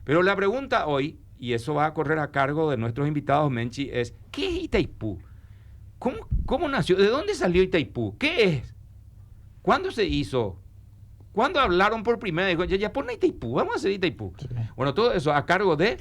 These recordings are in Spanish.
Pero la pregunta hoy, y eso va a correr a cargo de nuestros invitados, Menchi, es ¿qué es Itaipú? ¿Cómo nació? ¿De dónde salió Itaipú? ¿Qué es? ¿Cuándo se hizo? ¿Cuándo hablaron por primera vez? Dijo, ya pon Itaipú, vamos a hacer Itaipú. Sí. Bueno, todo eso a cargo de...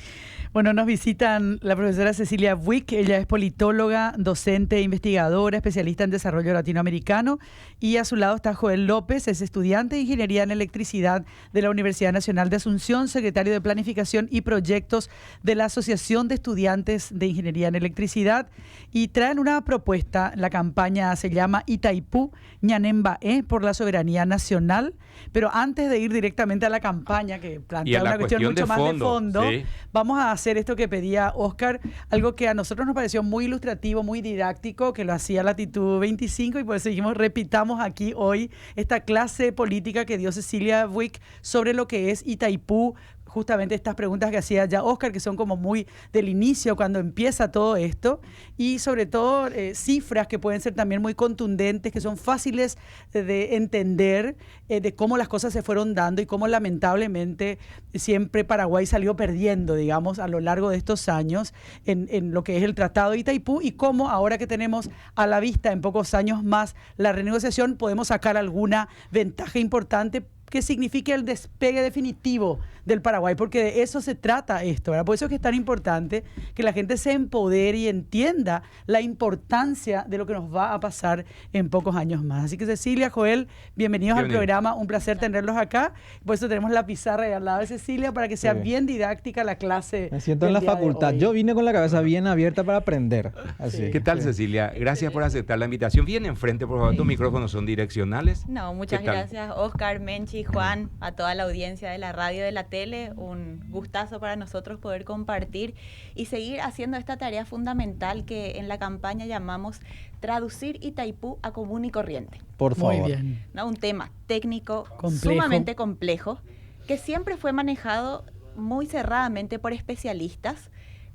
Bueno, nos visitan la profesora Cecilia Buick. Ella es politóloga, docente, investigadora, especialista en desarrollo latinoamericano. Y a su lado está Joel López, es estudiante de Ingeniería en Electricidad de la Universidad Nacional de Asunción, secretario de Planificación y Proyectos de la Asociación de Estudiantes de Ingeniería en Electricidad. Y traen una propuesta, la campaña se llama Itaipú Ñanembaé por la soberanía nacional. Pero antes de ir directamente a la campaña, que plantea una cuestión mucho más de fondo, sí, vamos a hacer esto que pedía Oscar, algo que a nosotros nos pareció muy ilustrativo, muy didáctico, que lo hacía Latitud 25, y por eso dijimos, repitamos aquí hoy esta clase política que dio Cecilia Buick sobre lo que es Itaipú, justamente estas preguntas que hacía ya Oscar, que son como muy del inicio, cuando empieza todo esto, y sobre todo cifras que pueden ser también muy contundentes, que son fáciles de entender, de cómo las cosas se fueron dando y cómo lamentablemente siempre Paraguay salió perdiendo, digamos, a lo largo de estos años en lo que es el Tratado de Itaipú, y cómo ahora que tenemos a la vista en pocos años más la renegociación, podemos sacar alguna ventaja importante que signifique el despegue definitivo del Paraguay, porque de eso se trata esto, ¿verdad? Por eso es que es tan importante que la gente se empodere y entienda la importancia de lo que nos va a pasar en pocos años más. Así que Cecilia, Joel, bienvenidos al programa, un placer tenerlos acá. Por eso tenemos la pizarra ahí al lado de Cecilia para que sea bien didáctica la clase. Me siento en la facultad. Yo vine con la cabeza bien abierta para aprender. Así. ¿Qué tal, Cecilia? Gracias por aceptar la invitación. Bien enfrente, por favor, tus micrófonos son direccionales. No, muchas gracias, Oscar, Menchi, Juan, a toda la audiencia de la radio y de la tele. Un gustazo para nosotros poder compartir y seguir haciendo esta tarea fundamental que en la campaña llamamos traducir Itaipú a común y corriente. Por favor. Muy bien. ¿No? Un tema técnico sumamente complejo que siempre fue manejado muy cerradamente por especialistas,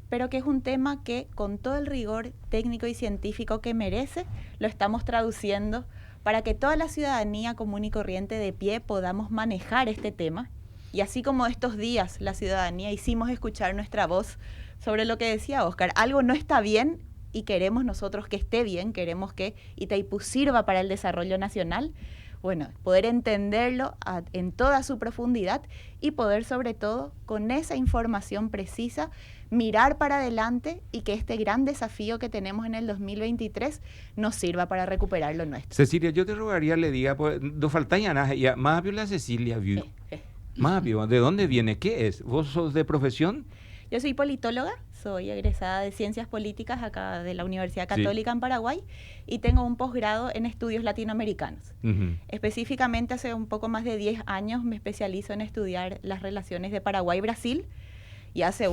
pero que es un tema que con todo el rigor técnico y científico que merece, lo estamos traduciendo para que toda la ciudadanía común y corriente de pie podamos manejar este tema. Y así como estos días la ciudadanía hicimos escuchar nuestra voz sobre lo que decía Oscar, algo no está bien y queremos nosotros que esté bien, queremos que Itaipú sirva para el desarrollo nacional, bueno, poder entenderlo en toda su profundidad y poder sobre todo con esa información precisa mirar para adelante y que este gran desafío que tenemos en el 2023 nos sirva para recuperar lo nuestro. Cecilia, yo te rogaría le diga, pues, no falta ya nada, más la Cecilia, más ¿de dónde viene? ¿Qué es? ¿Vos sos de profesión? Yo soy politóloga, soy egresada de Ciencias Políticas acá de la Universidad Católica en Paraguay y tengo un posgrado en estudios latinoamericanos. Específicamente hace un poco más de 10 años me especializo en estudiar las relaciones de Paraguay y Brasil. Y hace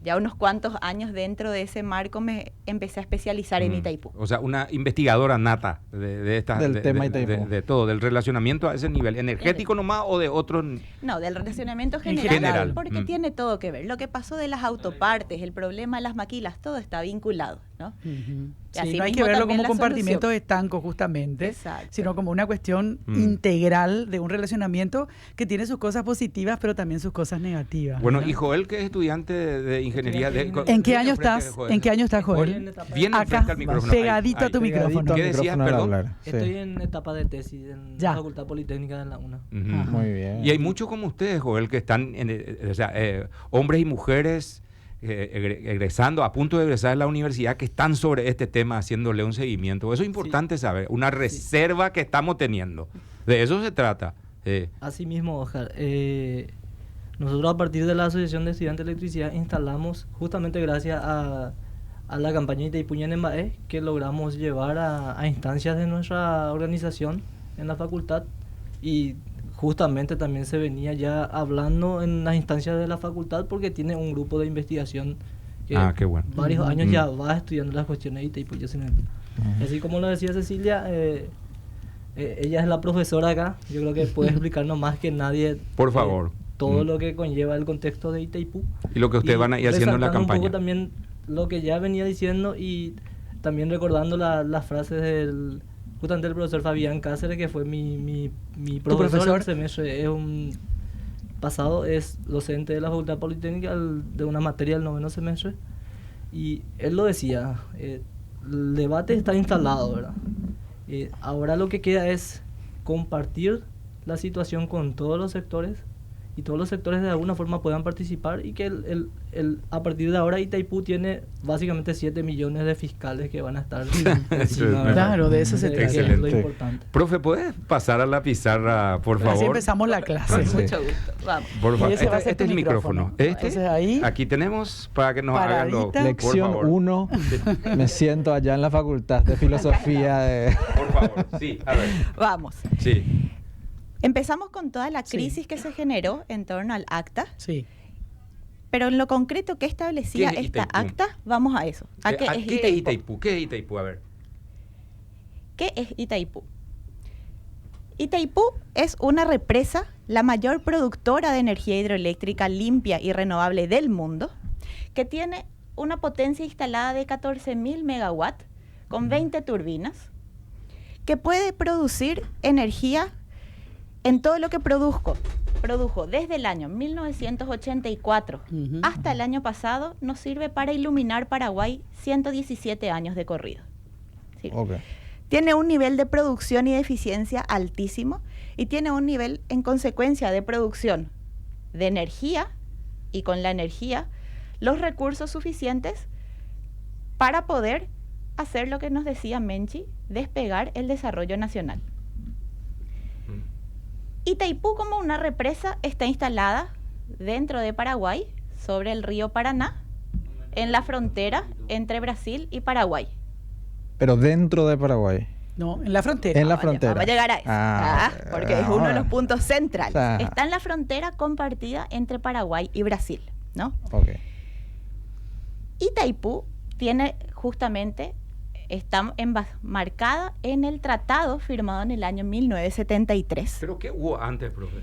ya unos cuantos años dentro de ese marco me empecé a especializar en Itaipú. O sea, una investigadora nata del tema Itaipú. De todo, del relacionamiento a ese nivel, ¿energético nomás o de otro? No, del relacionamiento general. Porque tiene todo que ver. Lo que pasó de las autopartes, el problema de las maquilas, todo está vinculado, ¿no? Sí, no hay que verlo como compartimentos estancos justamente, sino como una cuestión integral de un relacionamiento que tiene sus cosas positivas, pero también sus cosas negativas. Bueno, ¿no? y Joel, que es estudiante de ingeniería. ¿En qué año estás? ¿En qué año estás, Joel? Bien acá, al micrófono. Pegadito a tu micrófono. ¿Qué decías, perdón? Estoy en etapa de tesis en la Facultad Politécnica de la UNA. Muy bien. Y hay muchos como ustedes, Joel, que están, hombres y mujeres egresando, a punto de egresar de la universidad, que están sobre este tema haciéndole un seguimiento. Eso es importante saber, una reserva que estamos teniendo. De eso se trata. Así mismo, Oscar. Nosotros a partir de la Asociación de Estudiantes de Electricidad instalamos, justamente gracias a la campaña Itaipú Ñanembaé, que logramos llevar a instancias de nuestra organización en la facultad, y justamente también se venía ya hablando en las instancias de la facultad porque tiene un grupo de investigación que qué bueno. Varios años ya va estudiando las cuestiones de Itaipú. Así como lo decía Cecilia, ella es la profesora acá, yo creo que puede explicarnos más que nadie. Por favor. Todo lo que conlleva el contexto de Itaipú. Y lo que ustedes van a ir haciendo en la campaña. Un poco también lo que ya venía diciendo y también recordando las frases justamente del profesor Fabián Cáceres, que fue mi profesor. Es pasado es docente de la Facultad Politécnica de una materia del 9º semestre, y él lo decía, el debate está instalado, ¿verdad? Ahora lo que queda es compartir la situación con todos los sectores, y todos los sectores de alguna forma puedan participar, y que a partir de ahora Itaipú tiene básicamente 7 millones de fiscales que van a estar encima, ¿verdad? Claro, de eso se trata. Que es lo importante. Profe, ¿puedes pasar a la pizarra, por favor? Así empezamos la clase. Sí. Mucho gusto. Vamos. Por favor. Y ese va a ser Este tu es el micrófono. Entonces ahí, Aquí tenemos para que nos hagan lo... paradita. Lección por favor. 1. Me siento allá en la facultad de filosofía de... Por favor, sí, a ver. Vamos. Sí. Empezamos con toda la Sí. crisis que se generó en torno al acta, sí. pero en lo concreto que establecía ¿Qué es esta Itaipú? acta, vamos a eso. ¿A qué es Itaipú? Itaipú? ¿Qué es Itaipú? A ver. ¿Qué es Itaipú? Itaipú es una represa, la mayor productora de energía hidroeléctrica limpia y renovable del mundo, que tiene una potencia instalada de 14.000 megawatts con 20 turbinas, que puede producir energía en todo lo que produjo desde el año 1984 Ujú. hasta el año pasado, nos sirve para iluminar Paraguay 117 años de corrido. ¿Sí? Ok. Tiene un nivel de producción y de eficiencia altísimo, y tiene un nivel, en consecuencia, de producción de energía, y con la energía los recursos suficientes para poder hacer lo que nos decía Menchi, despegar el desarrollo nacional. Itaipú, como una represa, está instalada dentro de Paraguay, sobre el río Paraná, en la frontera entre Brasil y Paraguay. Pero dentro de Paraguay. No, en la frontera. En la Vamos frontera. a llegar a eso. Porque es uno de los puntos centrales. O sea, Está en la frontera compartida entre Paraguay y Brasil, ¿no? Ok. Itaipú tiene justamente, está marcada en el tratado firmado en el año 1973. ¿Pero qué hubo antes, profe?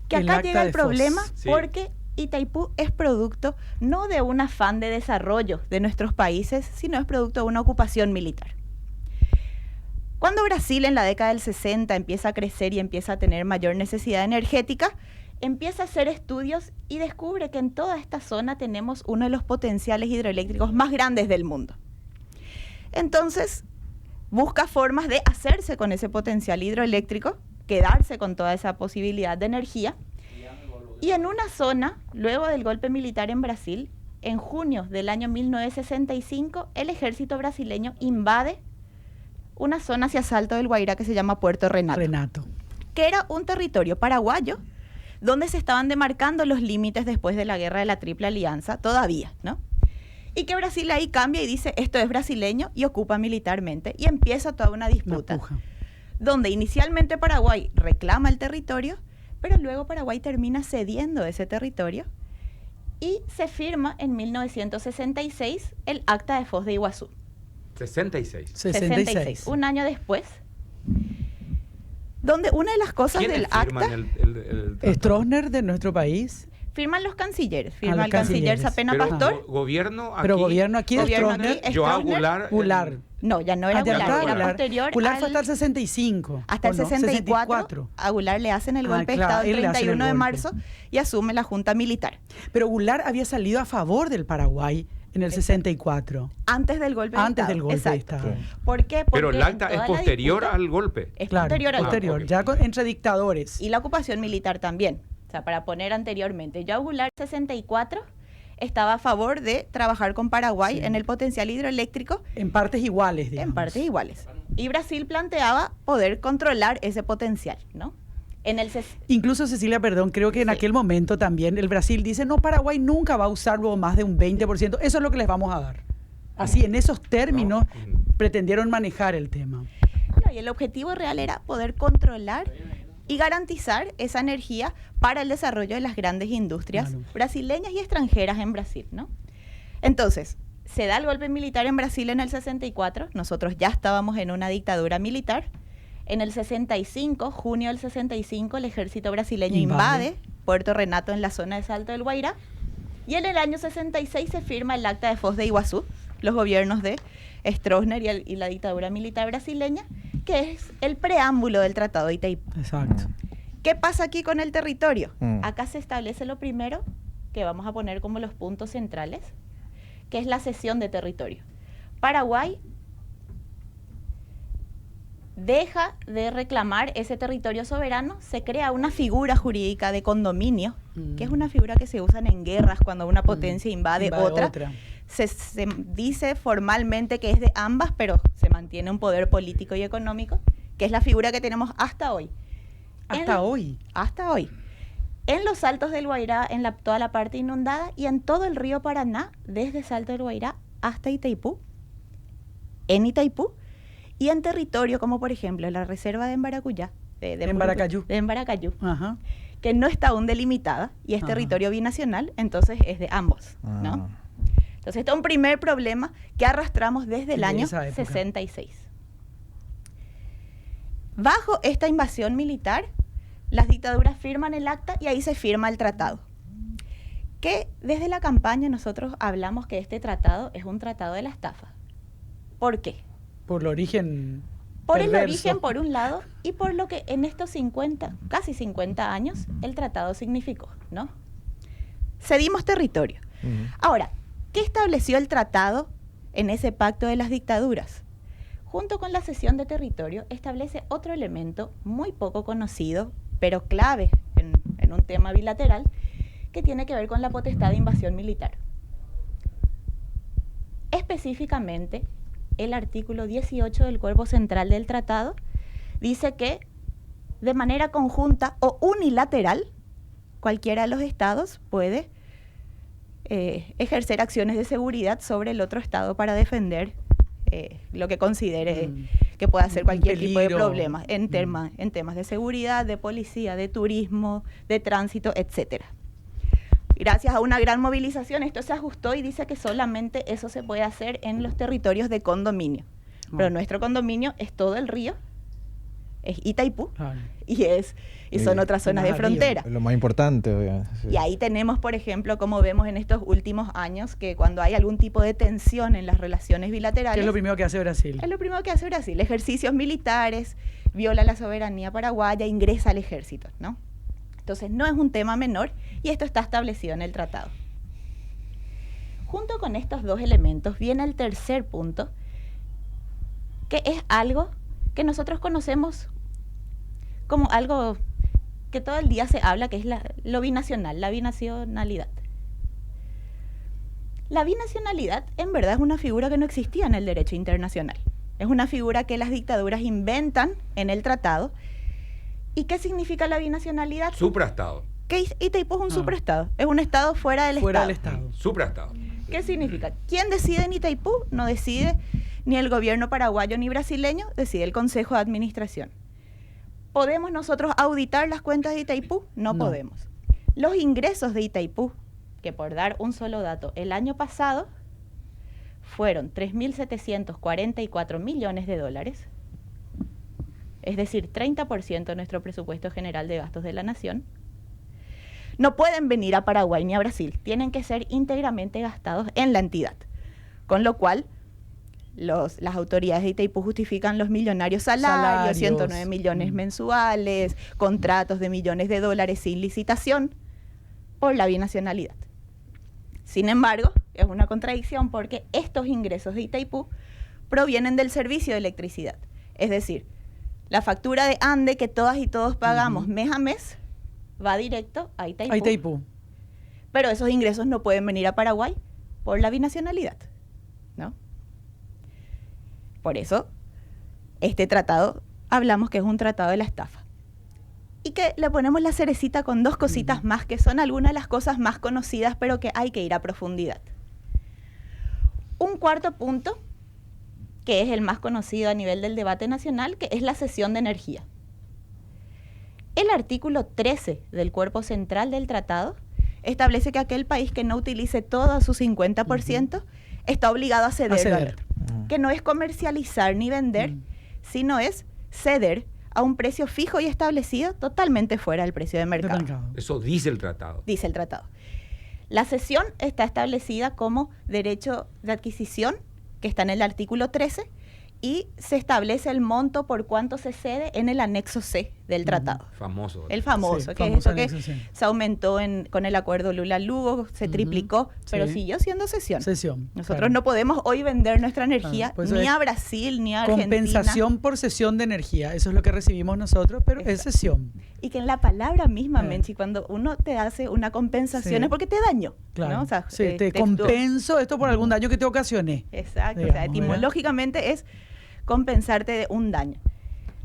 Que El acá acta llega el de Foz. problema Sí. porque Itaipú es producto no de un afán de desarrollo de nuestros países, sino es producto de una ocupación militar. Cuando Brasil en la década del 60 empieza a crecer y empieza a tener mayor necesidad energética, empieza a hacer estudios y descubre que en toda esta zona tenemos uno de los potenciales hidroeléctricos más grandes del mundo. Entonces, busca formas de hacerse con ese potencial hidroeléctrico, quedarse con toda esa posibilidad de energía. Y en una zona, luego del golpe militar en Brasil, en junio del año 1965, el ejército brasileño invade una zona hacia Salto del Guairá que se llama Puerto Renato, que era un territorio paraguayo donde se estaban demarcando los límites después de la guerra de la Triple Alianza, todavía, ¿no? Y que Brasil ahí cambia y dice, esto es brasileño, y ocupa militarmente, y empieza toda una disputa, donde inicialmente Paraguay reclama el territorio, pero luego Paraguay termina cediendo ese territorio, y se firma en 1966 el Acta de Foz de Iguazú. 66. 66. Un año después, donde una de las cosas del ¿Quiénes firman acta el tratado? Stroessner de nuestro país. firman los cancilleres, los firma el canciller cancilleres. Sapena Pero Pastor. gobierno aquí. Pero gobierno aquí de Gobierno Stroessner. aquí, Joao Stroessner, Goulart. No, ya no era Ah, ya Goulart, no era era Goulart. posterior Goulart fue al- hasta el 65. hasta el ¿o no? 64, a Goulart le hacen el Ah, golpe de claro, Estado el él le hacen el 31 de golpe. marzo y asume la Junta Militar. Pero Goulart había salido a favor del Paraguay en el 64. Antes del golpe de Antes Estado. del golpe de Exacto. Estado. ¿Por qué? Pero Porque el acta en es toda la posterior disputa al golpe. Es Claro, posterior al golpe. posterior, ok. ya entre dictadores. Y la ocupación militar también. O sea, para poner anteriormente, Joao Goulart 64 estaba a favor de trabajar con Paraguay Sí. en el potencial hidroeléctrico En partes iguales, digamos. en partes iguales. Y Brasil planteaba poder controlar ese potencial, ¿no? En el Incluso, Cecilia, perdón, creo que en Sí. aquel momento también el Brasil dice, no, Paraguay nunca va a usarlo más de un 20%. Eso es lo que les vamos a dar. Así, en esos términos, No. pretendieron manejar el tema. y el objetivo real era poder controlar y garantizar esa energía para el desarrollo de las grandes industrias Claro. brasileñas y extranjeras en Brasil, ¿no? Entonces, se da el golpe militar en Brasil en el 64, nosotros ya estábamos en una dictadura militar. En el 65, junio del 65, el ejército brasileño invade Puerto Renato en la zona de Salto del Guairá. Y en el año 66 se firma el Acta de Foz de Iguazú, los gobiernos de Stroessner y la dictadura militar brasileña, que es el preámbulo del Tratado de Itaipú. Exacto. ¿Qué pasa aquí con el territorio? Acá se establece lo primero, que vamos a poner como los puntos centrales, que es la cesión de territorio. Paraguay deja de reclamar ese territorio soberano, se crea una figura jurídica de condominio, que es una figura que se usa en guerras cuando una potencia invade otra. Se dice formalmente que es de ambas, pero se mantiene un poder político y económico, que es la figura que tenemos hasta hoy. ¿Hasta hoy? Hasta hoy. En los Saltos del Guairá, en toda la parte inundada, y en todo el río Paraná, desde Salto del Guairá hasta Itaipú, en Itaipú, y en territorio como por ejemplo la reserva de Embaracuyá, de Embaracayú, Ajá. que no está aún delimitada y es territorio binacional, entonces es de ambos, ¿no? Entonces este es un primer problema que arrastramos desde el año 66. Bajo esta invasión militar, las dictaduras firman el acta y ahí se firma el tratado. Que desde la campaña nosotros hablamos que este tratado es un tratado de la estafa. ¿Por qué? Por el origen Por perverso. el origen, por un lado, y por lo que en estos casi 50 años, el tratado significó, ¿no? Cedimos territorio. Ahora, ¿qué estableció el tratado en ese pacto de las dictaduras? Junto con la cesión de territorio, establece otro elemento muy poco conocido, pero clave en un tema bilateral, que tiene que ver con la potestad de invasión militar. Específicamente, el artículo 18 del cuerpo central del tratado dice que de manera conjunta o unilateral, cualquiera de los estados puede ejercer acciones de seguridad sobre el otro estado para defender lo que considere que pueda ser cualquier tipo de problema en temas de seguridad, de policía, de turismo, de tránsito, etcétera. Gracias a una gran movilización, esto se ajustó y dice que solamente eso se puede hacer en los territorios de condominio. Pero nuestro condominio es todo el río, es Itaipú, y son otras zonas de frontera. Lo más importante. Sí. Y ahí tenemos, por ejemplo, como vemos en estos últimos años, que cuando hay algún tipo de tensión en las relaciones bilaterales... ¿Qué es lo primero que hace Brasil? Es lo primero que hace Brasil, ejercicios militares, viola la soberanía paraguaya, ingresa al ejército, ¿no? Entonces no es un tema menor y esto está establecido en el tratado. Junto con estos dos elementos viene el tercer punto, que es algo que nosotros conocemos como algo que todo el día se habla, que es lo binacional, la binacionalidad. La binacionalidad en verdad es una figura que no existía en el derecho internacional. Es una figura que las dictaduras inventan en el tratado. ¿Y qué significa la binacionalidad? Supraestado. Que Itaipú es un supraestado, es un estado fuera del estado. Supraestado. ¿Qué significa? ¿Quién decide en Itaipú? No decide ni el gobierno paraguayo ni brasileño, decide el Consejo de Administración. ¿Podemos nosotros auditar las cuentas de Itaipú? No podemos. Los ingresos de Itaipú, que por dar un solo dato, el año pasado fueron 3.744 millones de dólares, es decir, 30% de nuestro presupuesto general de gastos de la nación, no pueden venir a Paraguay ni a Brasil, tienen que ser íntegramente gastados en la entidad. Con lo cual, las autoridades de Itaipú justifican los millonarios salarios, 109 millones mensuales, contratos de millones de dólares sin licitación, por la binacionalidad. Sin embargo, es una contradicción porque estos ingresos de Itaipú provienen del servicio de electricidad. Es decir, la factura de ANDE que todas y todos pagamos mes a mes va directo a Itaipú. Pero esos ingresos no pueden venir a Paraguay por la binacionalidad, ¿no? Por eso, este tratado, hablamos que es un tratado de la estafa. Y que le ponemos la cerecita con dos cositas más, que son algunas de las cosas más conocidas, pero que hay que ir a profundidad. Un cuarto punto, que es el más conocido a nivel del debate nacional, que es la cesión de energía. El artículo 13 del cuerpo central del tratado establece que aquel país que no utilice todo su 50% está obligado a ceder. Que no es comercializar ni vender, sino es ceder a un precio fijo y establecido totalmente fuera del precio de mercado. Eso dice el tratado. Dice el tratado. La cesión está establecida como derecho de adquisición, que está en el artículo 13, y se establece el monto por cuánto se cede en el anexo C del tratado. Famoso. El famoso, Sí, que es famoso esto que anexo, sí. se aumentó con el acuerdo Lula-Lugo, se triplicó, pero sí. siguió siendo cesión. Nosotros claro. no podemos hoy vender nuestra energía Claro, pues ni es a Brasil ni a Argentina. Compensación por cesión de energía. Eso es lo que recibimos nosotros, pero es cesión. Y que en la palabra misma, Menchi, cuando uno te hace una compensación Sí. es porque te daño. Claro. ¿no? O sea, Sí, te textual. compenso esto por algún daño que te ocasioné. Exacto. Digamos, o sea, etimológicamente es compensarte de un daño.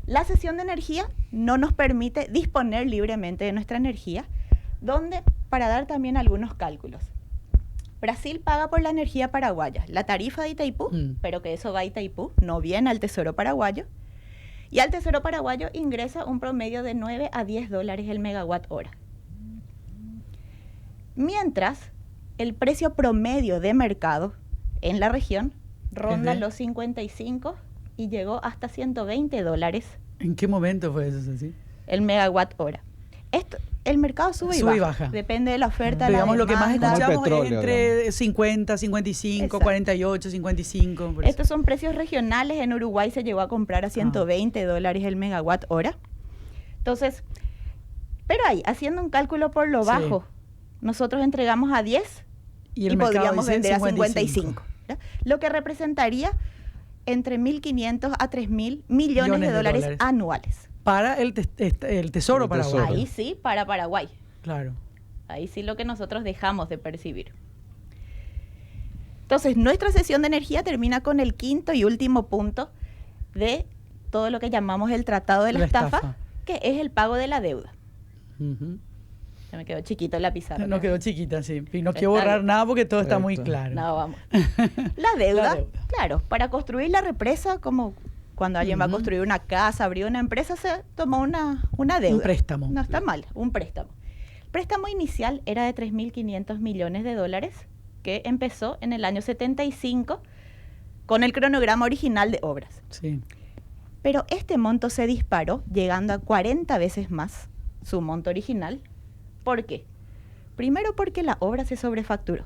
La cesión de energía no nos permite disponer libremente de nuestra energía, donde, para dar también algunos cálculos, Brasil paga por la energía paraguaya, la tarifa de Itaipú, pero que eso va a Itaipú, no viene al Tesoro paraguayo, y al Tesoro paraguayo ingresa un promedio de 9 a 10 dólares el megawatt hora. Mientras, el precio promedio de mercado en la región ronda los 55 y llegó hasta 120 dólares. ¿En qué momento fue eso, Ceci? El megawatt hora. El mercado sube y baja. Depende de la oferta, de la Digamos, lo que más demanda. escuchamos es petróleo, entre 50, 55, Exacto. 48, 55. por eso. Estos son precios regionales. En Uruguay se llegó a comprar a 120 dólares el megawatt hora. Entonces, pero ahí, haciendo un cálculo por lo Sí. bajo, nosotros entregamos a 10 Y y el mercado podríamos dice vender a 55. 55. ¿ya? Lo que representaría entre 1.500 a 3.000 millones de dólares anuales. Para el tesoro El paraguayo. tesoro. Ahí sí, para Paraguay. Claro. Ahí sí lo que nosotros dejamos de percibir. Entonces, nuestra sesión de energía termina con el quinto y último punto de todo lo que llamamos el tratado de la estafa, que es el pago de la deuda. Ujú. Se me quedó chiquito la pizarra. No quedó chiquita, sí. Y no Está quiero borrar bien. nada porque todo está muy Perfecto. claro. No, vamos. La deuda, La deuda. claro, para construir la represa, como cuando alguien va a construir una casa, abrió una empresa, se tomó una deuda. Un préstamo. No está mal, un préstamo. El préstamo inicial era de 3.500 millones de dólares, que empezó en el año 75 con el cronograma original de obras. Sí. Pero este monto se disparó, llegando a 40 veces más su monto original. ¿Por qué? Primero porque la obra se sobrefacturó.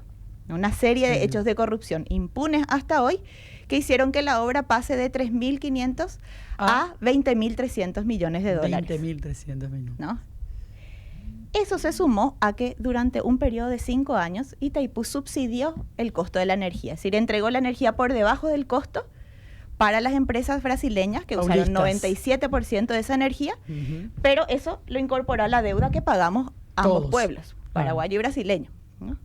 Una serie de hechos de corrupción impunes hasta hoy que hicieron que la obra pase de 3.500 a 20.300 millones de dólares. 20.300 millones. ¿No? Eso se sumó a que durante un periodo de 5 años Itaipú subsidió el costo de la energía, es decir, entregó la energía por debajo del costo para las empresas brasileñas que usaron Paulistas. 97% de esa energía, Ujú. pero eso lo incorporó a la deuda que pagamos ambos Todos. pueblos, paraguayo y brasileño. ¿no?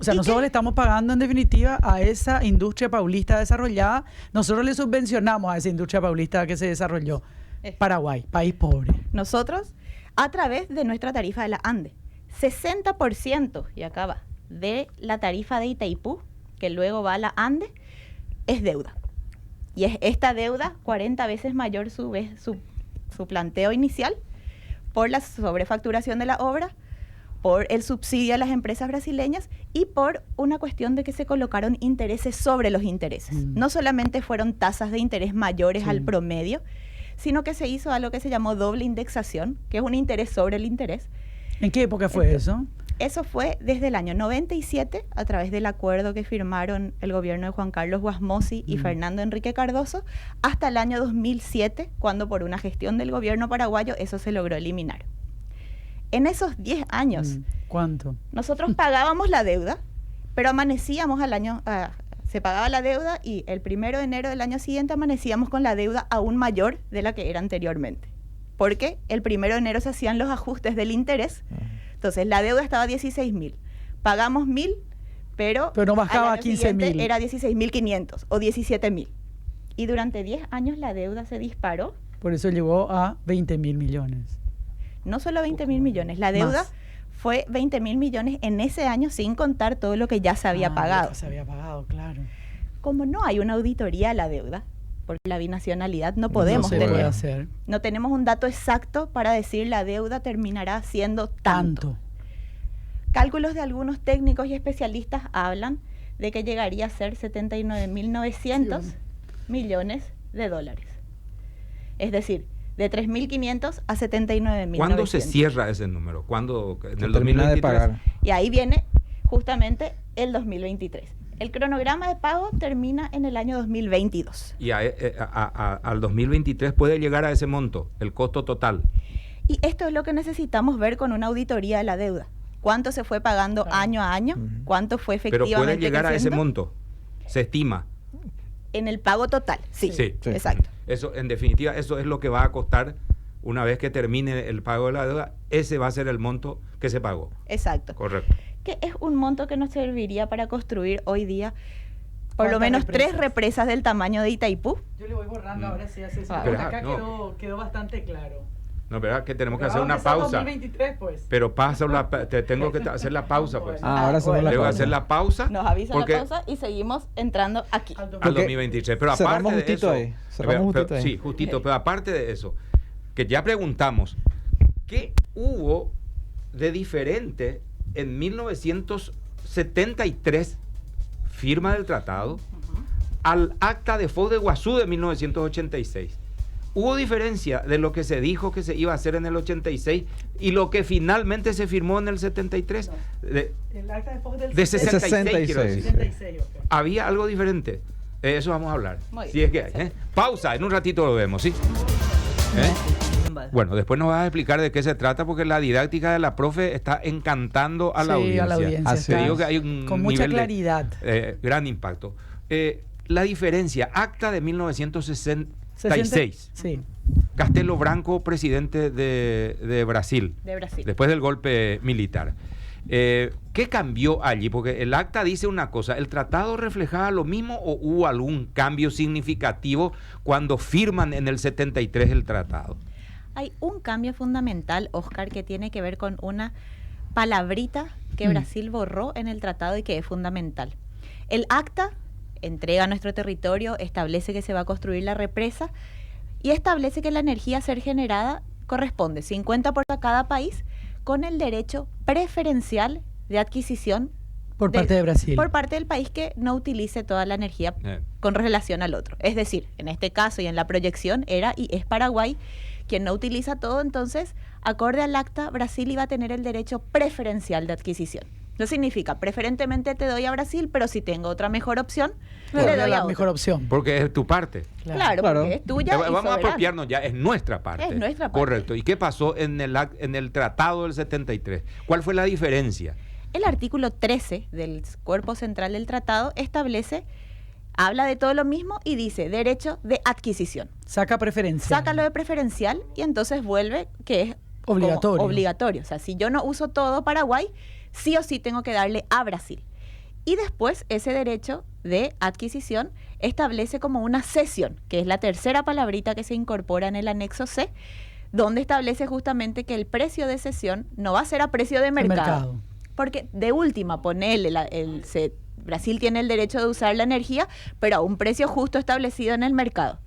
O sea, ¿Y nosotros qué? le estamos pagando en definitiva a esa industria paulista desarrollada. Nosotros le subvencionamos a esa industria paulista que se desarrolló. Paraguay, país pobre. Nosotros, a través de nuestra tarifa de la ANDE, 60%, y acá va, de la tarifa de Itaipú, que luego va a la ANDE, es deuda. Y es esta deuda 40 veces mayor su planteo inicial por la sobrefacturación de la obra, por el subsidio a las empresas brasileñas y por una cuestión de que se colocaron intereses sobre los intereses. No solamente fueron tasas de interés mayores al promedio, sino que se hizo algo que se llamó doble indexación, que es un interés sobre el interés. ¿En qué época fue eso? Eso fue desde el año 97, a través del acuerdo que firmaron el gobierno de Juan Carlos Guasmosi y Fernando Enrique Cardoso, hasta el año 2007, cuando por una gestión del gobierno paraguayo eso se logró eliminar. En esos 10 años, ¿Cuánto? nosotros pagábamos la deuda, pero amanecíamos al año... se pagaba la deuda y el 1 de enero del año siguiente amanecíamos con la deuda aún mayor de la que era anteriormente. Porque el 1 de enero se hacían los ajustes del interés. Entonces, la deuda estaba a 16.000. Pagamos 1.000, pero no bajaba al a año siguiente 15.000. Era 16.500 o 17.000. Y durante 10 años la deuda se disparó. Por eso llegó a 20.000 millones. No solo 20.000 millones. La deuda Más. fue 20.000 millones en ese año sin contar todo lo que ya se había pagado. Se había pagado, claro. Como no hay una auditoría a la deuda, por la binacionalidad no podemos se puede tener. hacer No tenemos un dato exacto para decir la deuda terminará siendo tanto. Cálculos de algunos técnicos y especialistas hablan de que llegaría a ser 79.900 millones de dólares. Es decir, de 3.500 a 79.900. ¿Cuándo se cierra ese número? ¿Cuándo? ¿En Se el termina de 2023? pagar. Y ahí viene justamente el 2023. El cronograma de pago termina en el año 2022. Y al 2023 puede llegar a ese monto, el costo total. Y esto es lo que necesitamos ver con una auditoría de la deuda. ¿Cuánto se fue pagando año a año? ¿Cuánto fue efectivamente Pero puede llegar creciendo? a ese monto, se estima. En el pago total, sí. Sí. Exacto. Eso, en definitiva, eso es lo que va a costar una vez que termine el pago de la deuda. Ese va a ser el monto que se pagó. Exacto. Correcto. Que es un monto que nos serviría para construir hoy día por lo menos represas? 3 represas del tamaño de Itaipú. Yo le voy borrando ahora sí, así. Pero, Acá no. quedó bastante claro. No, ¿verdad? Que tenemos que Pero hacer una vamos a empezar pausa. 2023, pues. Pero tengo que hacer la pausa, pues. Ahora hacemos la Tengo que pausa. hacer la pausa. Nos avisan porque la pausa y seguimos entrando aquí. Al al Porque 2023. Pero cerramos aparte de justito eso, ahí, cerramos justito ahí. Sí, justito. Pero aparte de eso, que ya preguntamos, ¿qué hubo de diferente en 1973, firma del tratado, al acta de Foz de Iguazú de 1986? ¿Hubo diferencia de lo que se dijo que se iba a hacer en el 86 y lo que finalmente se firmó en el 73? El acta de Fox del De 66, 66, quiero decir. 66, ok. ¿Había algo diferente? Eso vamos a hablar. Muy Si bien. es que hay, ¿eh? Pausa, en un ratito lo vemos, ¿sí? ¿Eh? Bueno, después nos vas a explicar de qué se trata porque la didáctica de la profe está encantando a la Sí, audiencia. a la audiencia. Así Te está digo que hay un con mucha nivel de, claridad. gran impacto. La diferencia, acta de 1966. Sí. Castelo Branco, presidente de Brasil, De Brasil. después del golpe militar. ¿Qué cambió allí? Porque el acta dice una cosa, ¿el tratado reflejaba lo mismo o hubo algún cambio significativo cuando firman en el 73 el tratado? Hay un cambio fundamental, Oscar, que tiene que ver con una palabrita que Brasil borró en el tratado y que es fundamental. El acta entrega nuestro territorio, establece que se va a construir la represa y establece que la energía a ser generada corresponde 50% a cada país con el derecho preferencial de adquisición Por parte de Brasil. por parte del país que no utilice toda la energía con relación al otro. Es decir, en este caso y en la proyección era y es Paraguay quien no utiliza todo, entonces, acorde al acta, Brasil iba a tener el derecho preferencial de adquisición. No significa, preferentemente te doy a Brasil, pero si tengo otra mejor opción, Claro, le doy la a mejor otra. opción. Porque es tu parte. Claro, Claro. porque es tuya y Vamos a soberana. apropiarnos ya, es nuestra parte. Es nuestra parte. Correcto. ¿Y qué pasó en el tratado del 73? ¿Cuál fue la diferencia? El artículo 13 del cuerpo central del tratado habla de todo lo mismo y dice derecho de adquisición. Saca preferencia. Sácalo de preferencial y entonces vuelve que es como Obligatorio. obligatorio. O sea, si yo no uso todo Paraguay, sí o sí tengo que darle a Brasil. Y después ese derecho de adquisición establece como una cesión, que es la tercera palabrita que se incorpora en el anexo C, donde establece justamente que el precio de cesión no va a ser a precio de El mercado. Porque de última, ponele, Brasil tiene el derecho de usar la energía, pero a un precio justo establecido en el mercado.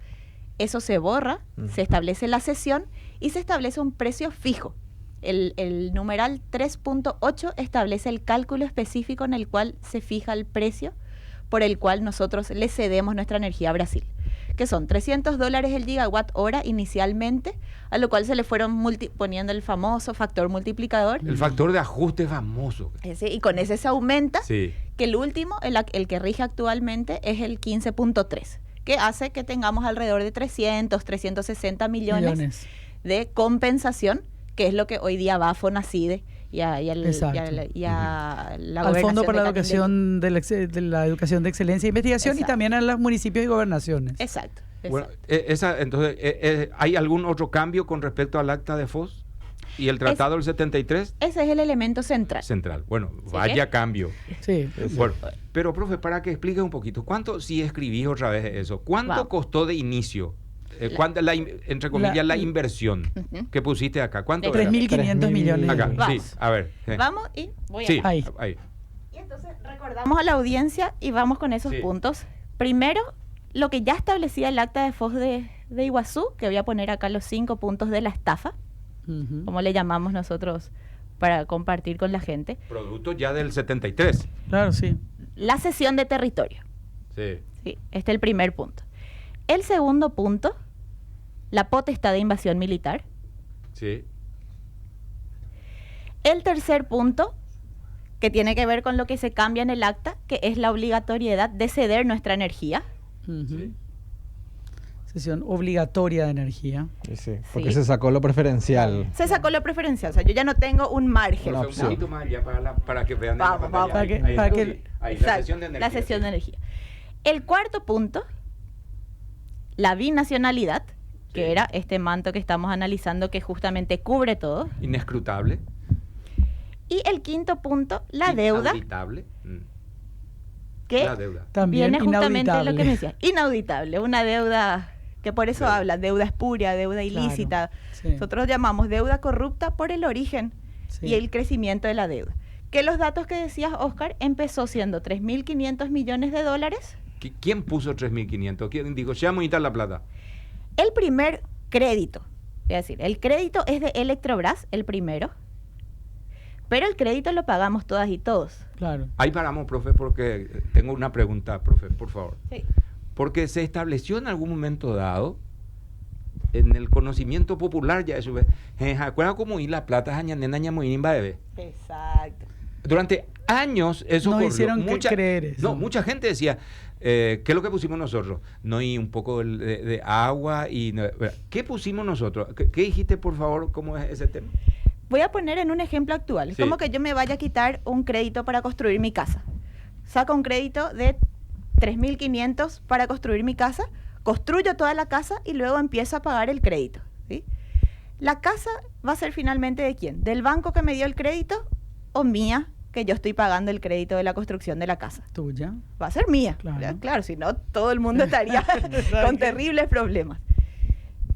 Eso se borra, se establece la cesión y se establece un precio fijo. El numeral 3.8 establece el cálculo específico en el cual se fija el precio por el cual nosotros le cedemos nuestra energía a Brasil, que son $300 el gigawatt hora inicialmente, a lo cual se le fueron poniendo el famoso factor multiplicador. El factor de ajuste famoso. Y con ese se aumenta, Sí. que el último, el que rige actualmente, es el 15.3, que hace que tengamos alrededor de 360 millones de compensación, que es lo que hoy día va a FONACIDE y a la al Fondo para la Gobernación Educación de la Educación de Excelencia e Investigación y Exacto. también a los municipios y gobernaciones. Exacto. Bueno, entonces, ¿hay algún otro cambio con respecto al acta de Foz y el tratado del 73? Ese es el elemento central. Central. Bueno, ¿Sí vaya qué? cambio. Sí. Bueno, pero, profe, para que expliques un poquito, ¿cuánto, si escribís otra vez eso, cuánto Vamos. costó de inicio? ¿Cuánto, entre comillas, la inversión Ujú. que pusiste acá? ¿Cuánto De era? 3.500 millones. Acá, Vamos. sí, a ver. Vamos y voy a... Sí, Ahí. ahí. Y entonces recordamos a la audiencia y vamos con esos Sí. puntos. Primero, lo que ya establecía el acta de Foz de Iguazú, que voy a poner acá los 5 puntos de la estafa, Ujú. como le llamamos nosotros para compartir con la gente. Producto ya del 73. Claro, sí. La cesión de territorio. Sí. Sí, este es el primer punto. El segundo punto, la potestad de invasión militar. Sí. El tercer punto, que tiene que ver con lo que se cambia en el acta, que es la obligatoriedad de ceder nuestra energía. Sí. Cesión obligatoria de energía. Sí, porque se sacó lo preferencial. Se sacó lo preferencial, o sea, yo ya no tengo un margen. Un poquito más allá para que vean. Vamos, para que la cesión de energía. La cesión de energía. El cuarto punto, la binacionalidad, que era este manto que estamos analizando, que justamente cubre todo. Inescrutable. Y el quinto punto, la deuda. Inauditable. Que la deuda. También viene justamente inauditable. lo que me decía. Inauditable, una deuda que por eso habla, deuda espuria, deuda ilícita. Claro, sí. Nosotros llamamos deuda corrupta por el origen y el crecimiento de la deuda. Que los datos que decías, Oscar, empezó siendo 3.500 millones de dólares. ¿Quién puso 3.500? ¿Quién dijo, ya muy la plata? El primer crédito, es decir, el crédito es de Electrobras, el primero, pero el crédito lo pagamos todas y todos. Claro. Ahí paramos, profe, porque tengo una pregunta, profe, por favor. Sí. Porque se estableció en algún momento dado, en el conocimiento popular, ya eso, ¿acuerdan cómo ir la plata bebé? Exacto. Durante años eso No ocurrió. hicieron creer eso. No, mucha gente decía, ¿qué es lo que pusimos nosotros? No, y un poco de agua y... ¿Qué pusimos nosotros? ¿Qué dijiste, por favor, cómo es ese tema? Voy a poner en un ejemplo actual. Es Sí. como que yo me vaya a quitar un crédito para construir mi casa. Saco un crédito de 3.500 para construir mi casa, construyo toda la casa y luego empiezo a pagar el crédito, ¿sí? La casa va a ser finalmente ¿de quién? ¿Del banco que me dio el crédito o mía, que yo estoy pagando el crédito de la construcción de la casa? Tuya. Va a ser mía. Claro. Claro, si no, todo el mundo estaría con terribles problemas.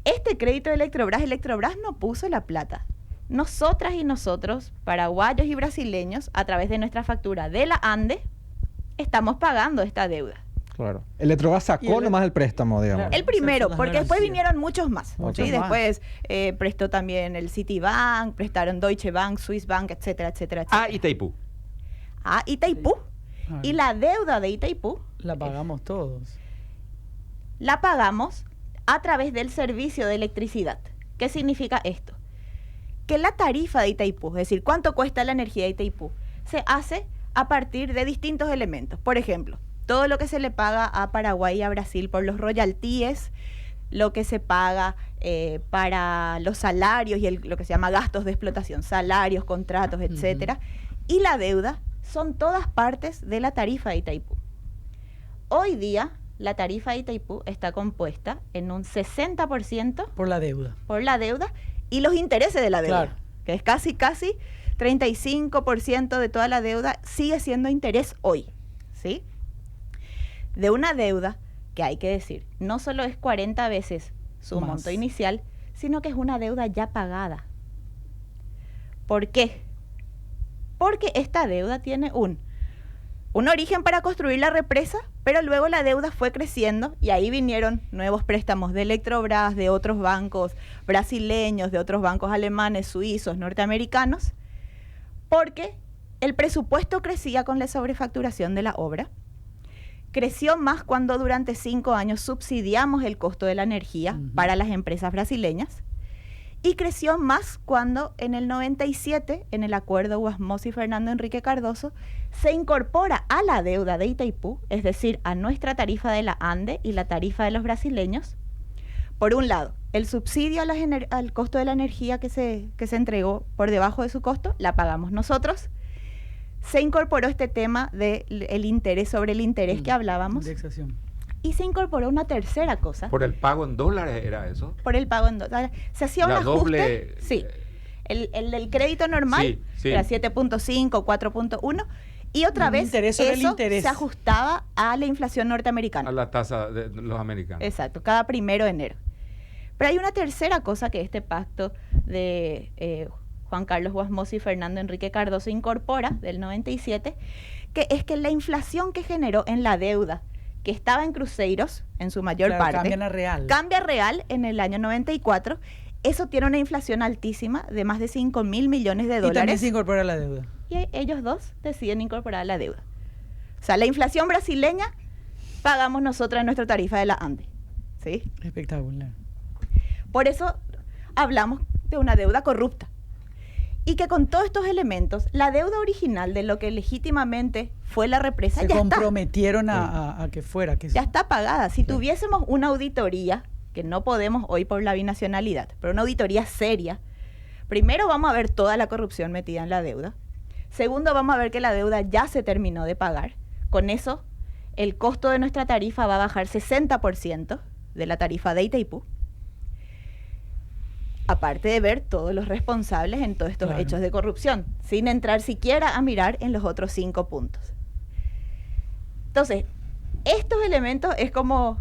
Este crédito de Electrobras no puso la plata. Nosotras y nosotros, paraguayos y brasileños, a través de nuestra factura de la ANDE, estamos pagando esta deuda. Claro. Electrobras sacó nomás el préstamo, digamos. Claro. El primero, Esas son las porque después garantías. vinieron muchos más. Muchos ¿sí? más. Después prestó también el Citibank, prestaron Deutsche Bank, Swiss Bank, etcétera, etcétera, etcétera. Itaipú. Itaipú. Claro. Y la deuda de Itaipú La pagamos todos. la pagamos a través del servicio de electricidad. ¿Qué significa esto? Que la tarifa de Itaipú, es decir, cuánto cuesta la energía de Itaipú, se hace a partir de distintos elementos. Por ejemplo, todo lo que se le paga a Paraguay y a Brasil por los royalties, lo que se paga para los salarios y lo que se llama gastos de explotación, salarios, contratos, etcétera, y la deuda, son todas partes de la tarifa de Itaipú. Hoy día, la tarifa de Itaipú está compuesta en un 60% Por la deuda. por la deuda y los intereses de la deuda, Claro. que es casi 35% de toda la deuda sigue siendo interés hoy, ¿sí? De una deuda que hay que decir, no solo es 40 veces su Más. monto inicial, sino que es una deuda ya pagada. ¿Por qué? Porque esta deuda tiene un origen para construir la represa, pero luego la deuda fue creciendo y ahí vinieron nuevos préstamos de Electrobras, de otros bancos brasileños, de otros bancos alemanes, suizos, norteamericanos, porque el presupuesto crecía con la sobrefacturación de la obra. Creció más cuando durante 5 años subsidiamos el costo de la energía para las empresas brasileñas. Y creció más cuando en el 97, en el acuerdo Guasmos y Fernando Henrique Cardoso, se incorpora a la deuda de Itaipú, es decir, a nuestra tarifa de la ANDE y la tarifa de los brasileños, por un lado, el subsidio al costo de la energía que se entregó por debajo de su costo, la pagamos nosotros. Se incorporó este tema del interés sobre el interés que hablábamos. Indexación. Y se incorporó una tercera cosa. ¿Por el pago en dólares era eso? Por el pago en dólares. Se hacía un La ajuste. doble, Sí. El del crédito normal Sí. era 7.5, 4.1. Y otra Un vez interés sobre el eso interés. se ajustaba a la inflación norteamericana. A la tasa de los americanos. Exacto, cada 1 de enero. Pero hay una tercera cosa que este pacto de Juan Carlos Guasmos y Fernando Henrique Cardoso incorpora del 97, que es que la inflación que generó en la deuda, que estaba en cruceros en su mayor Claro, parte, cambia a real. cambia real en el año 94. Eso tiene una inflación altísima de más de 5.000 millones de Y también dólares. se incorpora la deuda. Y ellos dos deciden incorporar la deuda. O sea, la inflación brasileña pagamos nosotros en nuestra tarifa de la ANDE. ¿Sí? Espectacular. Por eso hablamos de una deuda corrupta. Y que con todos estos elementos, la deuda original de lo que legítimamente fue la represa Se ya comprometieron a que fuera. Que ya está pagada. Si tuviésemos una auditoría, que no podemos hoy por la binacionalidad, pero una auditoría seria, primero vamos a ver toda la corrupción metida en la deuda. Segundo, vamos a ver que la deuda ya se terminó de pagar. Con eso, el costo de nuestra tarifa va a bajar 60% de la tarifa de Itaipú. Aparte de ver todos los responsables en todos estos hechos de corrupción, sin entrar siquiera a mirar en los otros 5 puntos. Entonces, estos elementos es como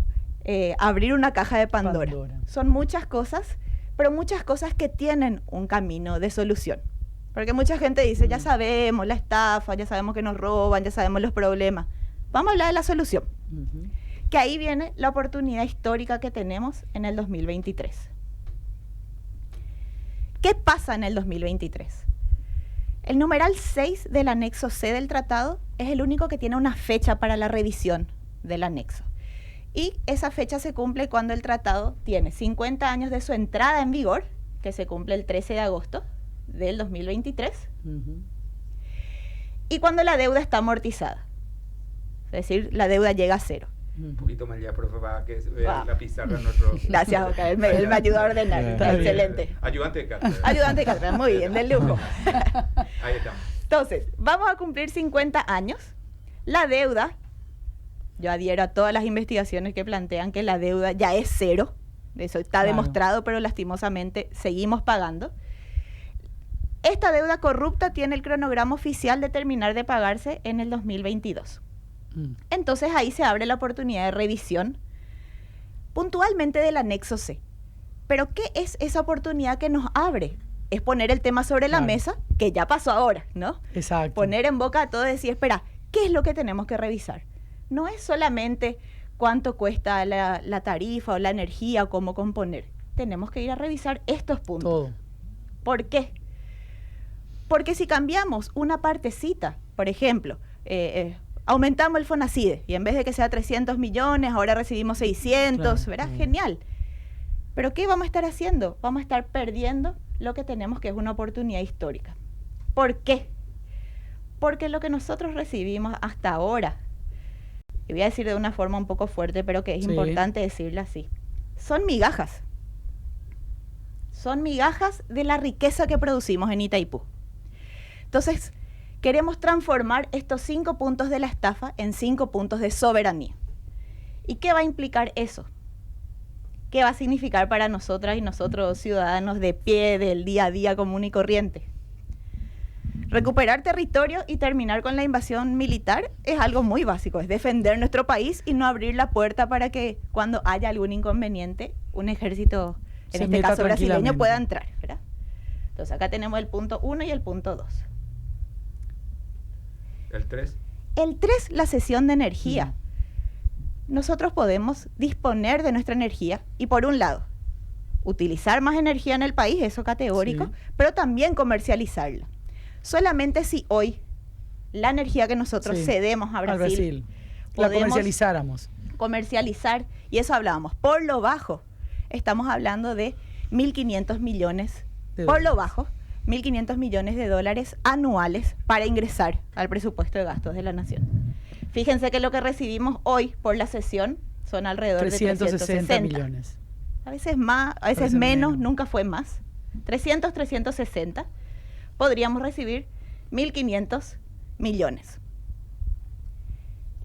abrir una caja de Pandora. Son muchas cosas, pero muchas cosas que tienen un camino de solución. Porque mucha gente dice, ya sabemos la estafa, ya sabemos que nos roban, ya sabemos los problemas. Vamos a hablar de la solución. Que ahí viene la oportunidad histórica que tenemos en el 2023. ¿Qué pasa en el 2023? El numeral 6 del anexo C del tratado es el único que tiene una fecha para la revisión del anexo. Y esa fecha se cumple cuando el tratado tiene 50 años de su entrada en vigor, que se cumple el 13 de agosto del 2023, y cuando la deuda está amortizada. Es decir, la deuda llega a cero. Un poquito más allá, profe, para que vea la pizarra nuestro. Gracias, Oscar. Él me ayuda a ordenar. Excelente. Ayudante de cátedra. Ayudante de cátedra, muy bien, del lujo. Ahí estamos. Entonces, vamos a cumplir 50 años. La deuda, yo adhiero a todas las investigaciones que plantean que la deuda ya es cero. Eso está demostrado, pero lastimosamente seguimos pagando. Esta deuda corrupta tiene el cronograma oficial de terminar de pagarse en el 2022. Entonces ahí se abre la oportunidad de revisión puntualmente del anexo C. Pero ¿qué es esa oportunidad que nos abre? Es poner el tema sobre la mesa, que ya pasó ahora, ¿no? Exacto. Poner en boca a todo y decir, espera, ¿qué es lo que tenemos que revisar? No es solamente cuánto cuesta la tarifa o la energía o cómo componer. Tenemos que ir a revisar estos puntos. Todo. ¿Por qué? Porque si cambiamos una partecita, por ejemplo, aumentamos el FONACIDE y en vez de que sea 300 millones, ahora recibimos 600, ¿verdad? Genial. Pero ¿qué vamos a estar haciendo? Vamos a estar perdiendo lo que tenemos, que es una oportunidad histórica. ¿Por qué? Porque lo que nosotros recibimos hasta ahora, y voy a decir de una forma un poco fuerte, pero que es importante decirlo así, son migajas. Son migajas de la riqueza que producimos en Itaipú. Entonces, queremos transformar estos 5 puntos de la estafa en 5 puntos de soberanía. ¿Y qué va a implicar eso? ¿Qué va a significar para nosotras y nosotros ciudadanos de pie del día a día común y corriente? Recuperar territorio y terminar con la invasión militar es algo muy básico, es defender nuestro país y no abrir la puerta para que cuando haya algún inconveniente, un ejército, en este caso brasileño, pueda entrar, ¿verdad? Entonces acá tenemos el punto 1 y el punto 2. ¿El 3? El 3, la cesión de energía. Nosotros podemos disponer de nuestra energía y, por un lado, utilizar más energía en el país, eso categórico, pero también comercializarla. Solamente si hoy la energía que nosotros cedemos a Brasil la comercializáramos. Comercializar, y eso hablábamos, por lo bajo, estamos hablando de 1.500 millones, por lo bajo, 1.500 millones de dólares anuales para ingresar al presupuesto de gastos de la nación. Fíjense que lo que recibimos hoy por la cesión son alrededor de 360 millones. A veces más, a veces menos, nunca fue más. 360. Podríamos recibir 1.500 millones.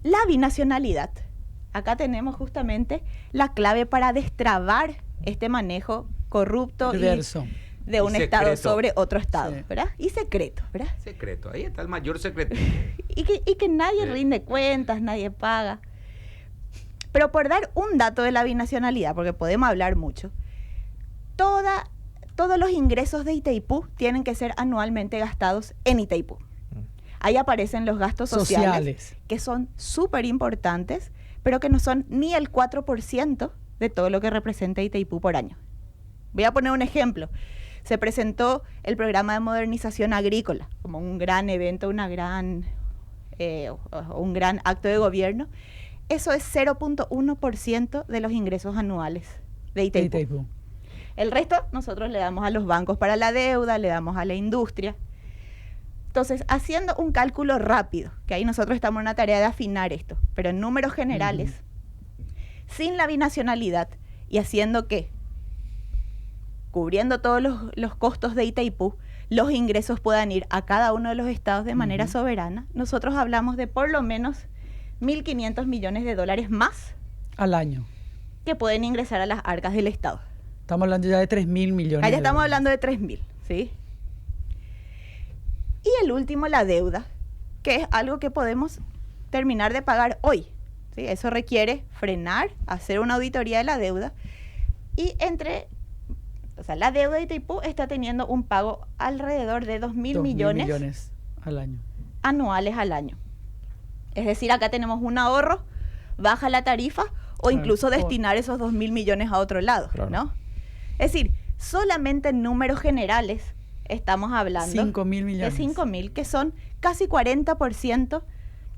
La binacionalidad. Acá tenemos justamente la clave para destrabar este manejo corrupto de un estado sobre otro estado, ¿verdad? Y secreto, ¿verdad? Secreto, ahí está el mayor secreto. y que nadie rinde cuentas, nadie paga. Pero por dar un dato de la binacionalidad, porque podemos hablar mucho, todos los ingresos de Itaipú tienen que ser anualmente gastados en Itaipú. Ahí aparecen los gastos sociales. Que son súper importantes, pero que no son ni el 4% de todo lo que representa Itaipú por año. Voy a poner un ejemplo. Se presentó el programa de modernización agrícola como un gran evento, un gran acto de gobierno. Eso es 0.1% de los ingresos anuales de Itaipú. El resto nosotros le damos a los bancos para la deuda, le damos a la industria. Entonces, haciendo un cálculo rápido, que ahí nosotros estamos en una tarea de afinar esto, pero en números generales, sin la binacionalidad y haciendo que, cubriendo todos los costos de Itaipú, los ingresos puedan ir a cada uno de los estados de manera soberana, nosotros hablamos de por lo menos 1.500 millones de dólares más al año que pueden ingresar a las arcas del estado. Estamos hablando ya de 3.000 millones. Allá estamos hablando de 3.000, ¿sí? Y el último, la deuda, que es algo que podemos terminar de pagar hoy, ¿sí? Eso requiere frenar, hacer una auditoría de la deuda. Y la deuda de Itaipú está teniendo un pago alrededor de 2.000 millones al año. Anuales al año. Es decir, acá tenemos un ahorro, baja la tarifa o incluso destinar esos 2.000 millones a otro lado, ¿no? Es decir, solamente en números generales estamos hablando 5.000 millones. de 5.000, que son casi 40%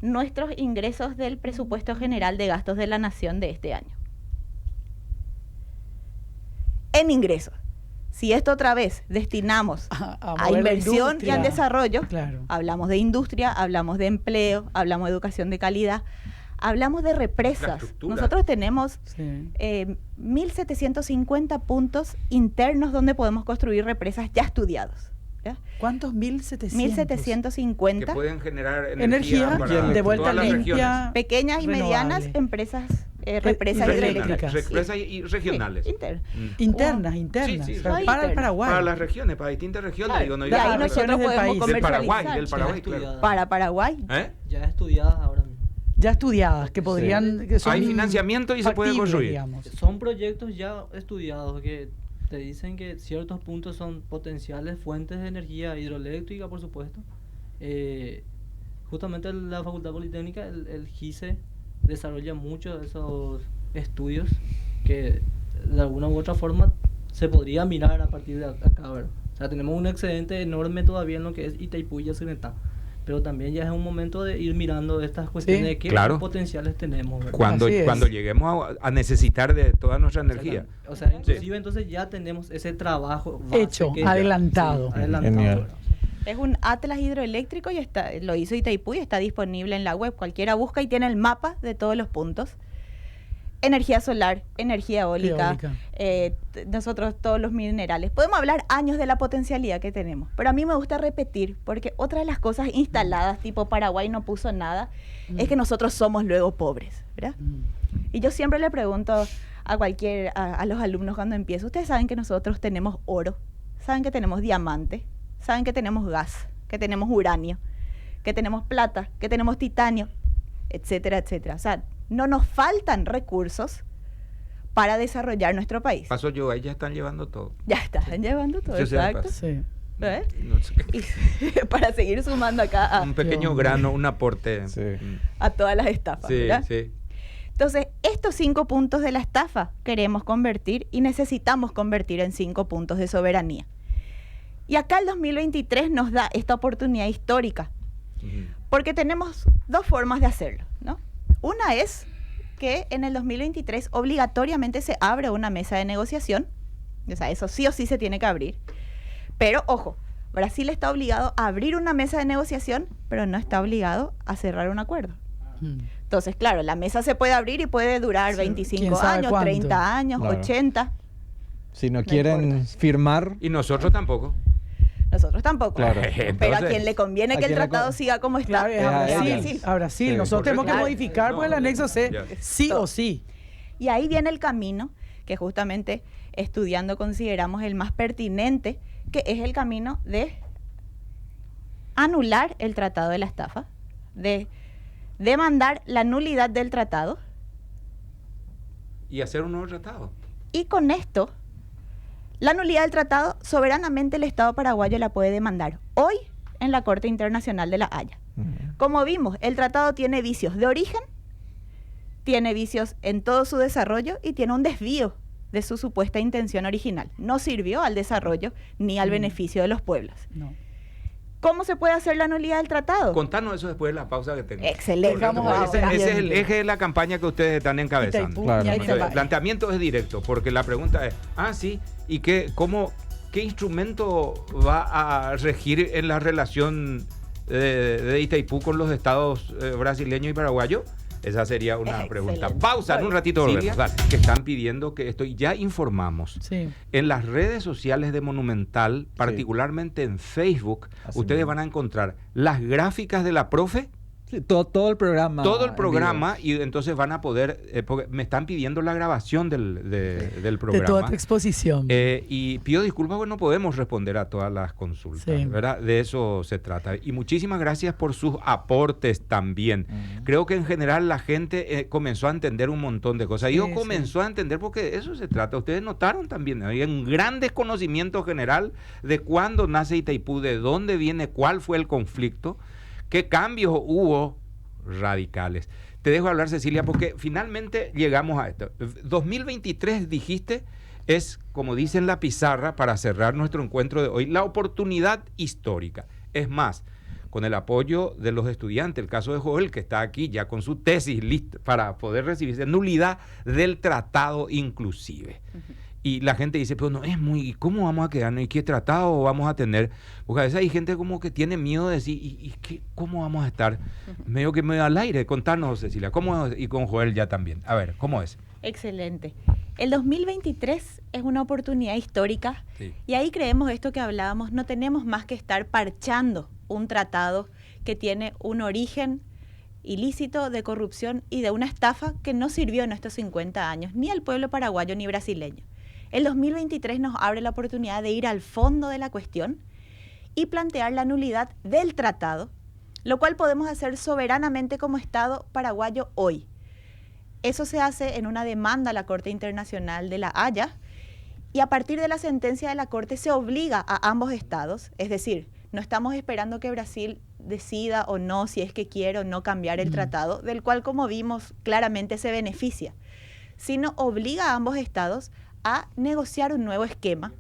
nuestros ingresos del presupuesto general de gastos de la nación de este año. En ingresos. Si esto otra vez destinamos a inversión y al desarrollo, hablamos de industria, hablamos de empleo, hablamos de educación de calidad, hablamos de represas. Nosotros tenemos 1.750 puntos internos donde podemos construir represas ya estudiados. ¿Ya? ¿Cuántos? 1.700. 1.750. Que pueden generar energía de vuelta limpia. Pequeñas y medianas empresas, represas hidroeléctricas. Represas y regionales. Sí, internas. Sí, para el Paraguay. Para las regiones, para distintas regiones. Claro, Digo, no y ahí nosotros podemos comercializar. Del Paraguay, claro. Para Paraguay. Ya estudiadas ahora mismo. Ya estudiadas, que podrían... Que son hay financiamiento y se puede construir. Digamos. Son proyectos ya estudiados que te dicen que ciertos puntos son potenciales fuentes de energía hidroeléctrica, por supuesto. Justamente la Facultad Politécnica, el GICE, desarrolla muchos de esos estudios que de alguna u otra forma se podría mirar a partir de acá, ¿verdad? O sea, tenemos un excedente enorme todavía en lo que es Itaipú y Yacyretá, pero también ya es un momento de ir mirando estas cuestiones de qué potenciales tenemos, ¿verdad? Cuando lleguemos a necesitar de toda nuestra energía. O sea, inclusive entonces ya tenemos ese trabajo hecho, adelantado. Es un atlas hidroeléctrico y lo hizo Itaipú y está disponible en la web. Cualquiera busca y tiene el mapa de todos los puntos. Energía solar, energía eólica, nosotros todos los minerales. Podemos hablar años de la potencialidad que tenemos, pero a mí me gusta repetir, porque otra de las cosas instaladas, tipo Paraguay no puso nada, es que nosotros somos luego pobres, ¿verdad? Y yo siempre le pregunto a los alumnos cuando empiezo, ustedes saben que nosotros tenemos oro, saben que tenemos diamante, saben que tenemos gas, que tenemos uranio, que tenemos plata, que tenemos titanio, etcétera, etcétera. O sea, no nos faltan recursos para desarrollar nuestro país. Paso yo, ahí ya están llevando todo. Ya están llevando todo, exacto. Sí. ¿Ves? No sé qué. Para seguir sumando acá un pequeño grano, un aporte a todas las estafas, ¿verdad? Sí. Entonces, estos 5 puntos de la estafa queremos convertir y necesitamos convertir en 5 puntos de soberanía. Y acá el 2023 nos da esta oportunidad histórica, porque tenemos 2 formas de hacerlo, ¿no? Una es que en el 2023 obligatoriamente se abre una mesa de negociación, o sea, eso sí o sí se tiene que abrir, pero ojo, Brasil está obligado a abrir una mesa de negociación, pero no está obligado a cerrar un acuerdo. Entonces, claro, la mesa se puede abrir y puede durar 25 años, 30 años, 80. Si no quieren firmar. Y nosotros tampoco. Nosotros tampoco. Claro. Pero a quien le conviene que el tratado siga como está. A Brasil. Nosotros tenemos que modificar por el anexo C, sí o sí. Y ahí viene el camino que justamente estudiando consideramos el más pertinente, que es el camino de anular el tratado de la estafa, de demandar la nulidad del tratado. Y hacer un nuevo tratado. Y con esto, la nulidad del tratado, soberanamente el Estado paraguayo la puede demandar hoy en la Corte Internacional de la Haya. Como vimos, el tratado tiene vicios de origen, tiene vicios en todo su desarrollo y tiene un desvío de su supuesta intención original. No sirvió al desarrollo ni al beneficio de los pueblos. No. ¿Cómo se puede hacer la nulidad del tratado? Contanos eso después de la pausa que tenemos. Excelente. Ese es el eje de la campaña que ustedes están encabezando. Claro. Entonces, el planteamiento es directo, porque la pregunta es, sí, ¿y qué instrumento va a regir en la relación de Itaipú con los estados brasileño y paraguayo? Esa sería una pregunta. Pausa, en un ratito volvemos. Dale, que están pidiendo que esto, y ya informamos. Sí. En las redes sociales de Monumental, particularmente en Facebook, ustedes van a encontrar las gráficas de la profe. Sí, todo el programa. Todo el programa, y entonces van a poder, porque me están pidiendo la grabación del programa. De toda tu exposición. Y pido disculpas porque no podemos responder a todas las consultas, ¿verdad? De eso se trata. Y muchísimas gracias por sus aportes también. Creo que en general la gente comenzó a entender un montón de cosas. Comenzó a entender porque de eso se trata. Ustedes notaron también, hay un gran desconocimiento general de cuándo nace Itaipú, de dónde viene, cuál fue el conflicto. ¿Qué cambios hubo radicales? Te dejo hablar, Cecilia, porque finalmente llegamos a esto. 2023, dijiste, es, como dice en la pizarra, para cerrar nuestro encuentro de hoy, la oportunidad histórica. Es más, con el apoyo de los estudiantes, el caso de Joel, que está aquí ya con su tesis lista para poder recibirse, nulidad del tratado inclusive. Y la gente dice, pero no es muy, ¿cómo vamos a quedarnos? ¿Y qué tratado vamos a tener? Porque a veces hay gente como que tiene miedo de decir, ¿cómo vamos a estar? Medio que medio al aire. Contanos, Cecilia, ¿cómo es? Y con Joel ya también. A ver, ¿cómo es? Excelente. El 2023 es una oportunidad histórica y ahí creemos esto que hablábamos, no tenemos más que estar parchando un tratado que tiene un origen ilícito de corrupción y de una estafa que no sirvió en estos 50 años, ni al pueblo paraguayo ni brasileño. El 2023 nos abre la oportunidad de ir al fondo de la cuestión y plantear la nulidad del tratado, lo cual podemos hacer soberanamente como Estado paraguayo hoy. Eso se hace en una demanda a la Corte Internacional de La Haya y a partir de la sentencia de la Corte se obliga a ambos estados, es decir, no estamos esperando que Brasil decida o no si es que quiere o no cambiar el tratado, del cual, como vimos, claramente se beneficia, sino obliga a ambos estados a negociar un nuevo esquema,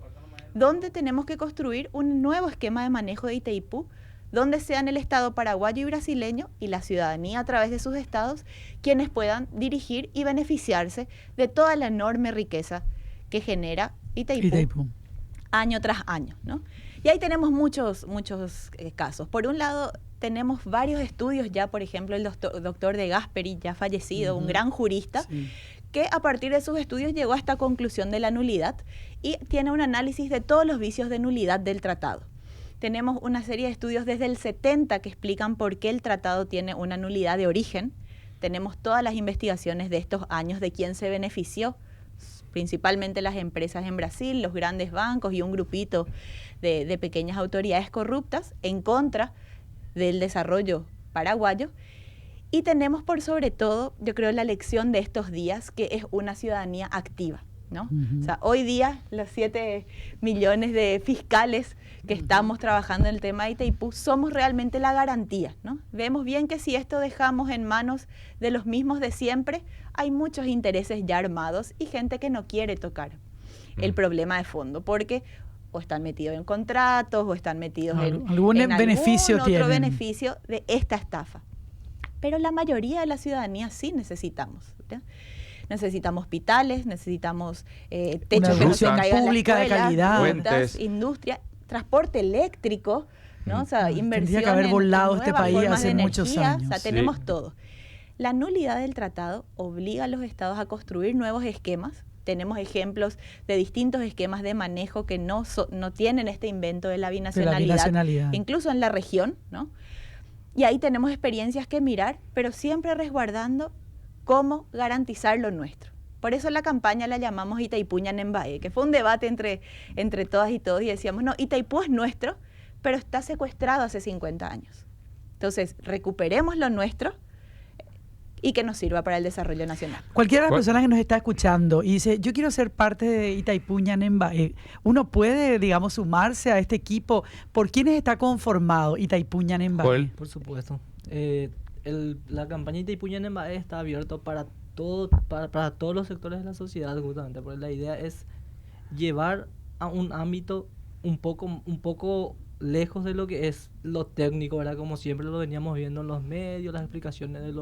donde tenemos que construir un nuevo esquema de manejo de Itaipú, donde sean el Estado paraguayo y brasileño y la ciudadanía a través de sus estados quienes puedan dirigir y beneficiarse de toda la enorme riqueza que genera Itaipú. Año tras año, ¿no? Y ahí tenemos muchos casos. Por un lado, tenemos varios estudios ya, por ejemplo, el doctor de Gasperi, ya fallecido, un gran jurista, que a partir de sus estudios llegó a esta conclusión de la nulidad y tiene un análisis de todos los vicios de nulidad del tratado. Tenemos una serie de estudios desde el 70 que explican por qué el tratado tiene una nulidad de origen. Tenemos todas las investigaciones de estos años de quién se benefició, principalmente las empresas en Brasil, los grandes bancos y un grupito de pequeñas autoridades corruptas en contra del desarrollo paraguayo. Y tenemos por sobre todo, yo creo, la lección de estos días, que es una ciudadanía activa, ¿no? O sea, hoy día los 7 millones de fiscales que estamos trabajando en el tema de Itaipú somos realmente la garantía, ¿no? Vemos bien que si esto dejamos en manos de los mismos de siempre, hay muchos intereses ya armados y gente que no quiere tocar el problema de fondo, porque o están metidos en contratos o están metidos en algún otro beneficio de esta estafa. Pero la mayoría de la ciudadanía sí necesitamos, ¿verdad? Necesitamos hospitales, necesitamos techos que no se caigan, pública de calidad, rutas, industria, transporte eléctrico, ¿no? O sea, inversión tendría que haber volado este país hace muchos años. O sea, tenemos todo. La nulidad del tratado obliga a los estados a construir nuevos esquemas. Tenemos ejemplos de distintos esquemas de manejo que no tienen este invento de la binacionalidad, incluso en la región, ¿no? Y ahí tenemos experiencias que mirar, pero siempre resguardando cómo garantizar lo nuestro. Por eso la campaña la llamamos Itaipú Ñanembáe, que fue un debate entre todas y todos, y decíamos, no, Itaipú es nuestro, pero está secuestrado hace 50 años. Entonces, recuperemos lo nuestro y que nos sirva para el desarrollo nacional. Cualquiera de las personas que nos está escuchando y dice, yo quiero ser parte de Itaipú Ñanembáe, uno puede, digamos, sumarse a este equipo. ¿Por quiénes está conformado Itaipú Ñanembáe? Por supuesto. La campaña Itaipú Ñanembáe está abierto para todos los sectores de la sociedad, justamente, porque la idea es llevar a un ámbito un poco lejos de lo que es lo técnico, ¿verdad? Como siempre lo veníamos viendo en los medios, las explicaciones de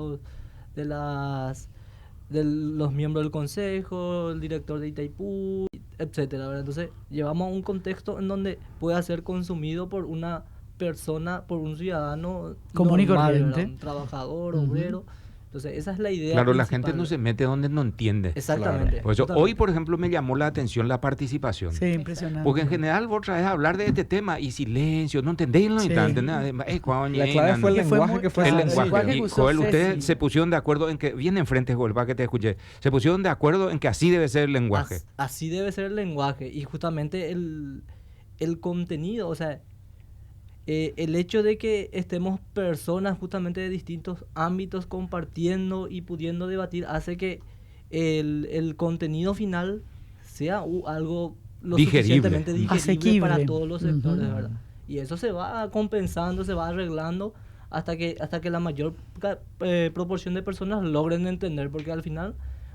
los miembros del consejo, el director de Itaipú, etcétera, ¿verdad? Entonces llevamos a un contexto en donde pueda ser consumido por una persona, por un ciudadano común y normal, corriente, ¿verdad? Un trabajador, obrero. Entonces esa es la idea Claro, la principal. gente no se mete donde no entiende. Exactamente. Por eso, Justamente. hoy, por ejemplo, me llamó la atención la participación. Sí, impresionante. Porque en general vos traes a hablar de este tema y silencio, no entendéis, no Sí. entendés. La clave fue el Que fue lenguaje muy- que fue el Ah, el sencillo. lenguaje lenguaje. que Y usó Joel, ustedes Ceci. se pusieron de acuerdo en que, viene enfrente Joel, para que te escuché, se pusieron de acuerdo en que así debe ser el lenguaje. Así debe ser el lenguaje y justamente el contenido, o sea, el hecho de que estemos personas justamente de distintos ámbitos compartiendo y pudiendo debatir hace que el contenido final sea algo lo Digerible. suficientemente digerible Asequible. para todos los sectores, Ujú. ¿verdad? Y eso se va compensando, se va arreglando hasta que la mayor proporción de personas logren entender, porque al final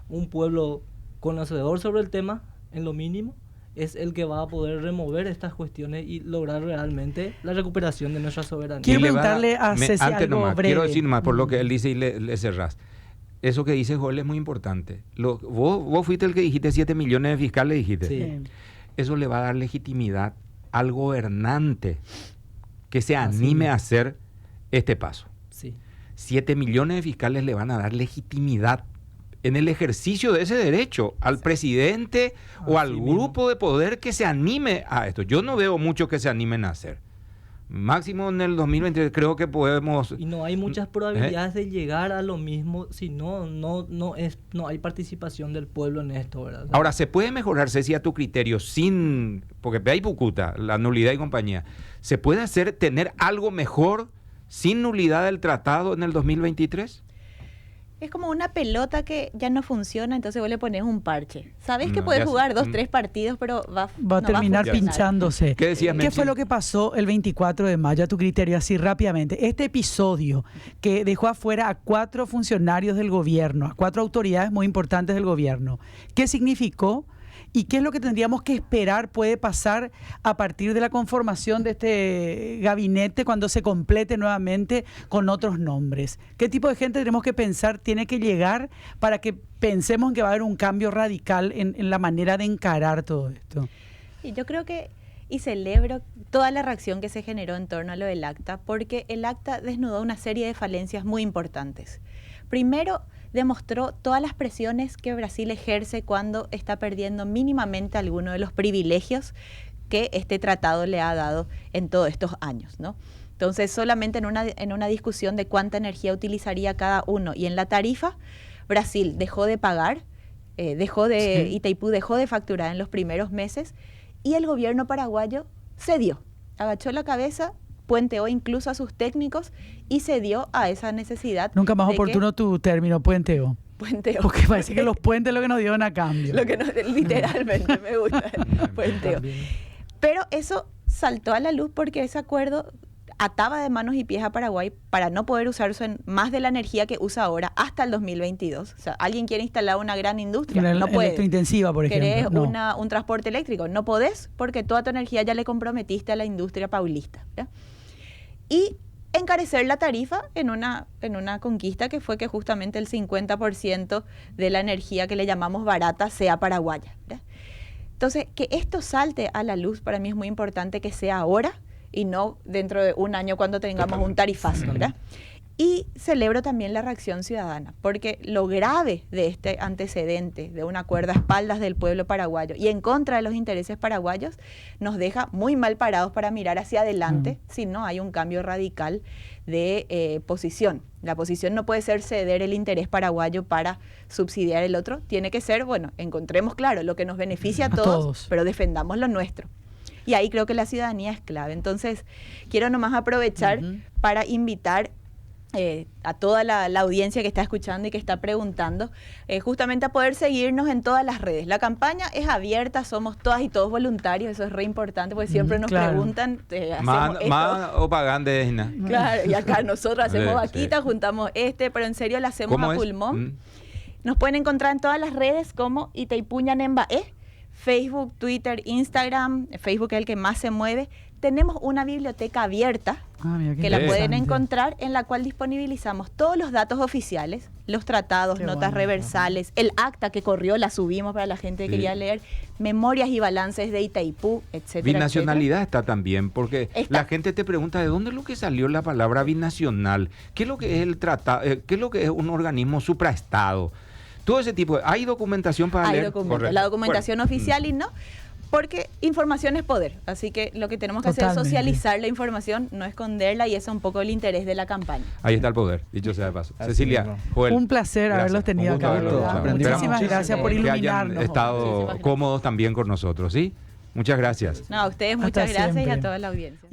un pueblo conocedor sobre el tema, en lo mínimo, es el que va a poder remover estas cuestiones y lograr realmente la recuperación de nuestra soberanía. Quiero Y le va preguntarle a Ceci antes algo nomás, breve. quiero decir más por lo que él dice y le cerrás. Eso que dice Joel es muy importante. Vos fuiste el que dijiste 7 millones de fiscales, dijiste. Sí. Eso le va a dar legitimidad al gobernante que se Así anime es. a hacer este paso. Sí. 7 millones de fiscales le van a dar legitimidad en el ejercicio de ese derecho al presidente o Así al mismo. grupo de poder que se anime a esto. Yo no veo mucho que se animen a hacer. Máximo en el 2023 creo que podemos... Y no hay muchas probabilidades de llegar a lo mismo si no hay participación del pueblo en esto, ¿verdad? O sea, Ahora, ¿se puede mejorar, Ceci, a tu criterio sin... Porque ve ahí Bucuta, la nulidad y compañía. ¿Se puede tener algo mejor sin nulidad del tratado en el 2023? Es como una pelota que ya no funciona, entonces vos le pones un parche. Sabés que No, podés ya jugar sé. 2, 3 partidos, pero Va a no terminar funcionar. pinchándose. ¿Qué decías, ¿Qué Menchi? fue lo que pasó el 24 de mayo a tu criterio, así rápidamente? Este episodio que dejó afuera a 4 funcionarios del gobierno, a 4 autoridades muy importantes del gobierno, ¿qué significó? ¿Y qué es lo que tendríamos que esperar puede pasar a partir de la conformación de este gabinete cuando se complete nuevamente con otros nombres? ¿Qué tipo de gente tenemos que pensar tiene que llegar para que pensemos en que va a haber un cambio radical en la manera de encarar todo esto? Y yo creo que, y celebro toda la reacción que se generó en torno a lo del acta, porque el acta desnudó una serie de falencias muy importantes. Primero, demostró todas las presiones que Brasil ejerce cuando está perdiendo mínimamente alguno de los privilegios que este tratado le ha dado en todos estos años, ¿no? Entonces, solamente en una discusión de cuánta energía utilizaría cada uno y en la tarifa, Brasil dejó de pagar, Itaipú dejó de facturar en los primeros meses y el gobierno paraguayo cedió, agachó la cabeza, puenteó incluso a sus técnicos y cedió a esa necesidad. Nunca más de que- oportuno tu término, puenteo. Puenteo. Porque parece que los puentes es lo que nos dieron a cambio. Lo que no, literalmente me gusta. Puenteo. también. Pero eso saltó a la luz porque ese acuerdo ataba de manos y pies a Paraguay para no poder usarse en más de la energía que usa ahora hasta el 2022. O sea, alguien quiere instalar una gran industria, Una no puede. electrointensiva, por ¿Querés ejemplo. No. un transporte eléctrico? No podés porque toda tu energía ya le comprometiste a la industria paulista, ¿ya? Y encarecer la tarifa en una conquista que fue que justamente el 50% de la energía que le llamamos barata sea paraguaya, ¿ya? Entonces, que esto salte a la luz para mí es muy importante que sea ahora y no dentro de un año cuando tengamos un tarifazo, ¿verdad? Y celebro también la reacción ciudadana, porque lo grave de este antecedente de un acuerdo a espaldas del pueblo paraguayo y en contra de los intereses paraguayos nos deja muy mal parados para mirar hacia adelante si no hay un cambio radical de posición. La posición no puede ser ceder el interés paraguayo para subsidiar el otro, tiene que ser, bueno, encontremos claro lo que nos beneficia a todos, pero defendamos lo nuestro. Y ahí creo que la ciudadanía es clave. Entonces, quiero nomás aprovechar para invitar a toda la audiencia que está escuchando y que está preguntando, justamente a poder seguirnos en todas las redes. La campaña es abierta, somos todas y todos voluntarios, eso es re importante porque siempre nos claro. preguntan, hacemos esto. Más opaganda de Gina. Claro, y acá nosotros hacemos Sí, vaquita, sí. juntamos pero en serio la hacemos ¿Cómo a es? pulmón. Nos pueden encontrar en todas las redes como Itaipú Ñanembaé, Facebook, Twitter, Instagram. Facebook es el que más se mueve. tenemos una biblioteca abierta que la pueden encontrar, en la cual disponibilizamos todos los datos oficiales, los tratados, notas reversales, el acta que corrió, la subimos para la gente que quería leer, memorias y balances de Itaipú, etcétera. Binacionalidad está también, porque la gente te pregunta de dónde es lo que salió la palabra binacional, qué es lo que es el tratado, qué es lo que es un organismo supraestado. Todo ese tipo hay documentación para leer. La documentación oficial y no, porque información es poder, así que lo que tenemos que hacer es socializar la información, no esconderla, y eso es un poco el interés de la campaña. Ahí está el poder, dicho sea de paso. Cecilia, Joel, un placer haberlos tenido acá. Muchísimas gracias por iluminarnos. Que hayan estado cómodos también con nosotros, ¿sí? Muchas gracias. No, a ustedes muchas gracias y a toda la audiencia.